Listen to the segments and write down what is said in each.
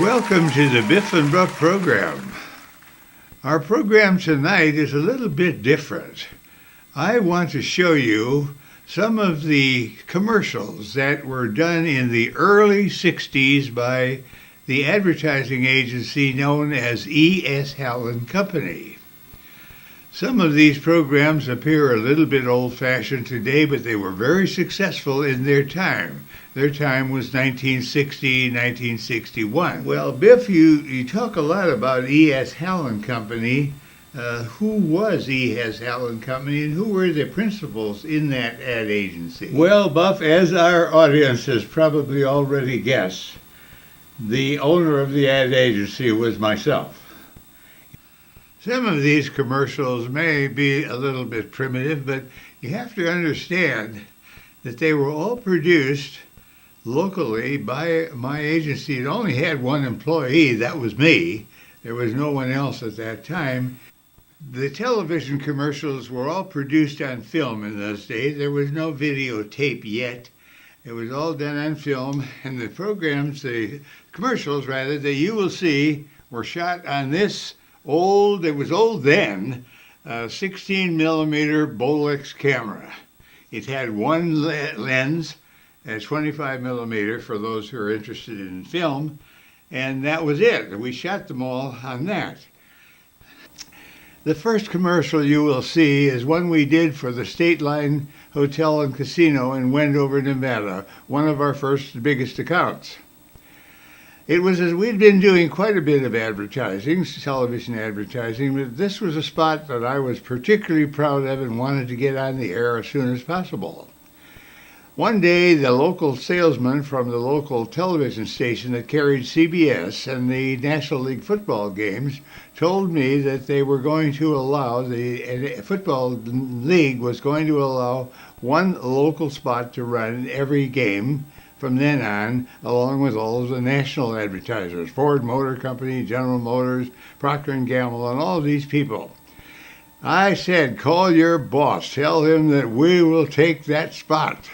Welcome to the Biff and Buff program. Our program tonight is a little bit different. I want to show you some of the commercials that were done in the early 60s by the advertising agency known as E.S. Hallen Company. Some of these programs appear a little bit old-fashioned today, but they were very successful in their time. Their time was 1960, 1961. Well, Biff, you talk a lot about E.S. Hallen Company. Who was E.S. Hallen Company, and who were the principals in that ad agency? Well, Buff, as our audience has probably already guessed, the owner of the ad agency was myself. Some of these commercials may be a little bit primitive, but you have to understand that they were all produced locally by my agency. It only had one employee, that was me. There was no one else at that time. The television commercials were all produced on film in those days. There was no videotape yet. It was all done on film, and the commercials rather, that you will see were shot on this it was old then, 16 millimeter Bolex camera. It had one lens at 25 millimeter for those who are interested in film, and that was it. We shot them all on that. The first commercial you will see is one we did for the State Line Hotel and Casino in Wendover, Nevada, one of our first biggest accounts. It was as we'd been doing quite a bit of advertising, television advertising, but this was a spot that I was particularly proud of and wanted to get on the air as soon as possible. One day, the local salesman from the local television station that carried CBS and the National League football games told me that they were going to allow, the football league was going to allow one local spot to run every game from then on, along with all of the national advertisers, Ford Motor Company, General Motors, Procter & Gamble, and all of these people. I said, call your boss, tell him that we will take that spot.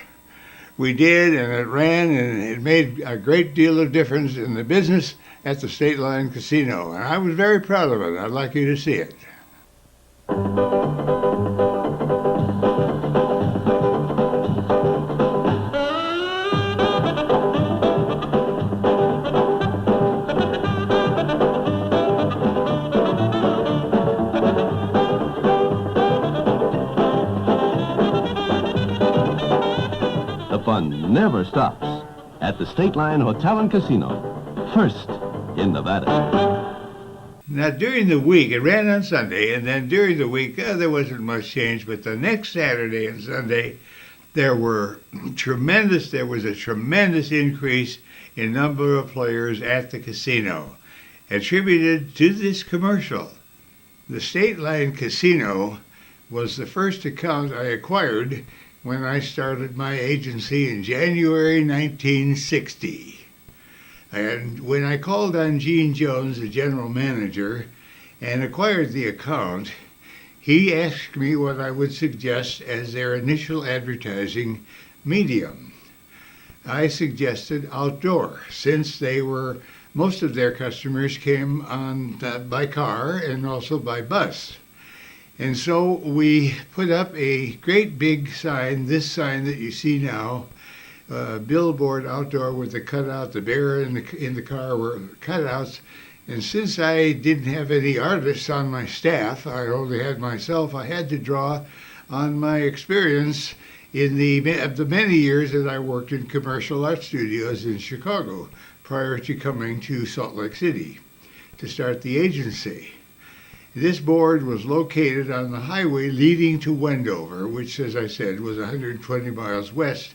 We did, and it ran, and it made a great deal of difference in the business at the State Line Casino, and I was very proud of it. I'd like you to see it. Never stops at the State Line Hotel and Casino, first in Nevada. Now, during the week, it ran on Sunday, and then during the week, there wasn't much change, but the next Saturday and Sunday, there was a tremendous increase in number of players at the casino, attributed to this commercial. The State Line Casino was the first account I acquired when I started my agency in January 1960. And when I called on Gene Jones, the general manager, and acquired the account, he asked me what I would suggest as their initial advertising medium. I suggested outdoor, since most of their customers came on by car and also by bus. And so we put up a great big sign, this sign that you see now, billboard outdoor with the cutout, the bear in the car were cutouts. And since I didn't have any artists on my staff, I only had myself, I had to draw on my experience in the many years that I worked in commercial art studios in Chicago prior to coming to Salt Lake City to start the agency. This board was located on the highway leading to Wendover, which, as I said, was 120 miles west.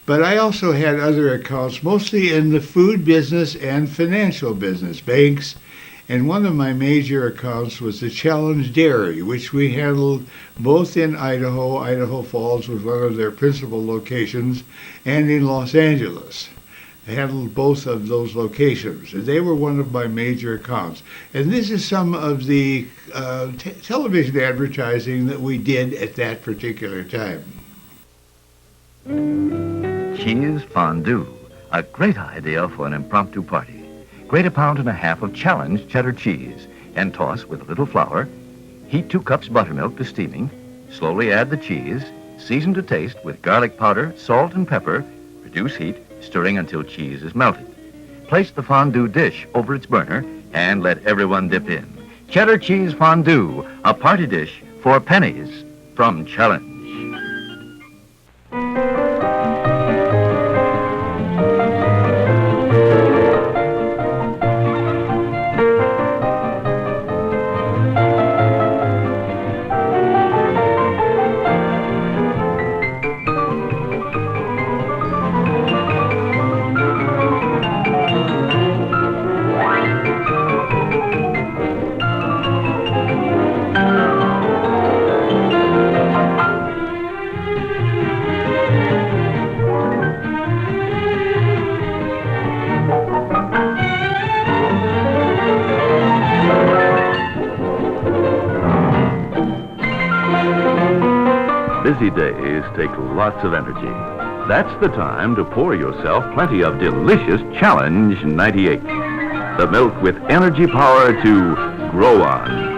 But I also had other accounts, mostly in the food business and financial business, banks, and one of my major accounts was the Challenge Dairy, which we handled both in Idaho. Idaho Falls was one of their principal locations, and in Los Angeles. I handled both of those locations, and they were one of my major accounts. And this is some of the television advertising that we did at that particular time. Cheese fondue, a great idea for an impromptu party. Grate 1.5 pounds of Challenge cheddar cheese and toss with a little flour. Heat 2 cups buttermilk to steaming. Slowly add the cheese. Season to taste with garlic powder, salt, and pepper. Reduce heat, stirring until cheese is melted. Place the fondue dish over its burner and let everyone dip in. Cheddar cheese fondue, a party dish for pennies from Challenge. Busy days take lots of energy. That's the time to pour yourself plenty of delicious Challenge 98. The milk with energy power to grow on.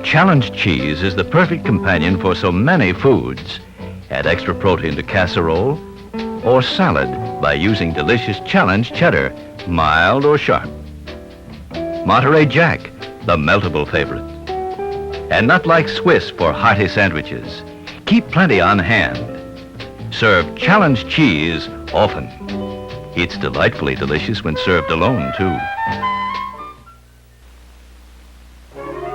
Challenge cheese is the perfect companion for so many foods. Add extra protein to casserole or salad by using delicious Challenge cheddar, mild or sharp. Monterey Jack, the meltable favorite. And not like Swiss for hearty sandwiches. Keep plenty on hand. Serve Challenge cheese often. It's delightfully delicious when served alone, too.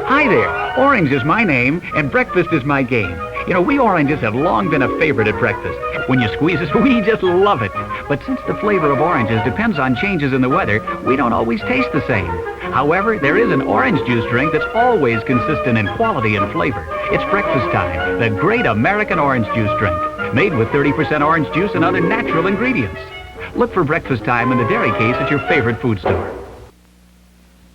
Hi there. Orange is my name, and breakfast is my game. You know, we oranges have long been a favorite at breakfast. When you squeeze us, we just love it. But since the flavor of oranges depends on changes in the weather, we don't always taste the same. However, there is an orange juice drink that's always consistent in quality and flavor. It's breakfast time, the great American orange juice drink, made with 30% orange juice and other natural ingredients. Look for breakfast time in the dairy case at your favorite food store.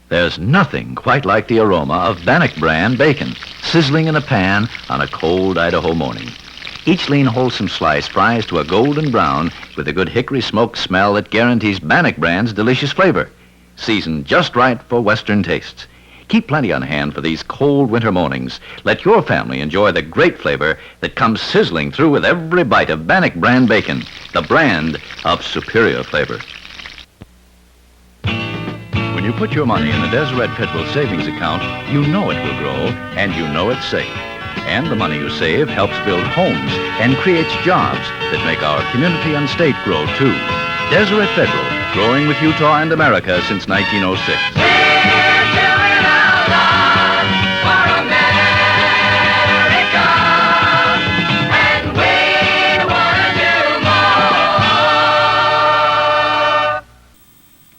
There's nothing quite like the aroma of Bannock brand bacon, sizzling in a pan on a cold Idaho morning. Each lean, wholesome slice fries to a golden brown with a good hickory smoke smell that guarantees Bannock brand's delicious flavor. Seasoned just right for Western tastes. Keep plenty on hand for these cold winter mornings. Let your family enjoy the great flavor that comes sizzling through with every bite of Bannock brand bacon, the brand of superior flavor. When you put your money in the Deseret Federal Savings Account, you know it will grow, and you know it's safe. And the money you save helps build homes and creates jobs that make our community and state grow, too. Deseret Federal, growing with Utah and America since 1906.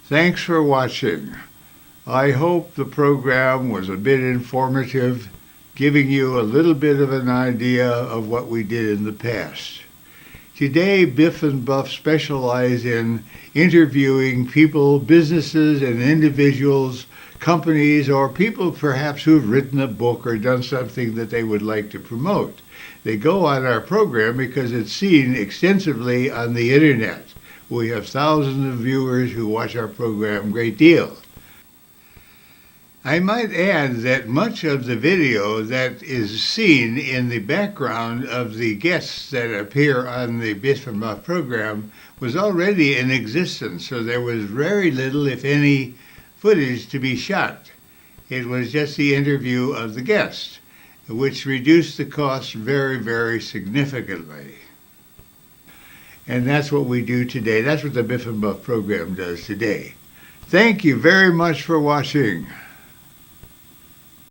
Thanks for watching. I hope the program was a bit informative, giving you a little bit of an idea of what we did in the past. Today, Biff and Buff specialize in interviewing people, businesses and individuals, companies, or people perhaps who've written a book or done something that they would like to promote. They go on our program because it's seen extensively on the internet. We have thousands of viewers who watch our program a great deal. I might add that much of the video that is seen in the background of the guests that appear on the Biff and Buff program was already in existence, so there was very little, if any, footage to be shot. It was just the interview of the guest, which reduced the cost very, very significantly. And that's what we do today. That's what the Biff and Buff program does today. Thank you very much for watching.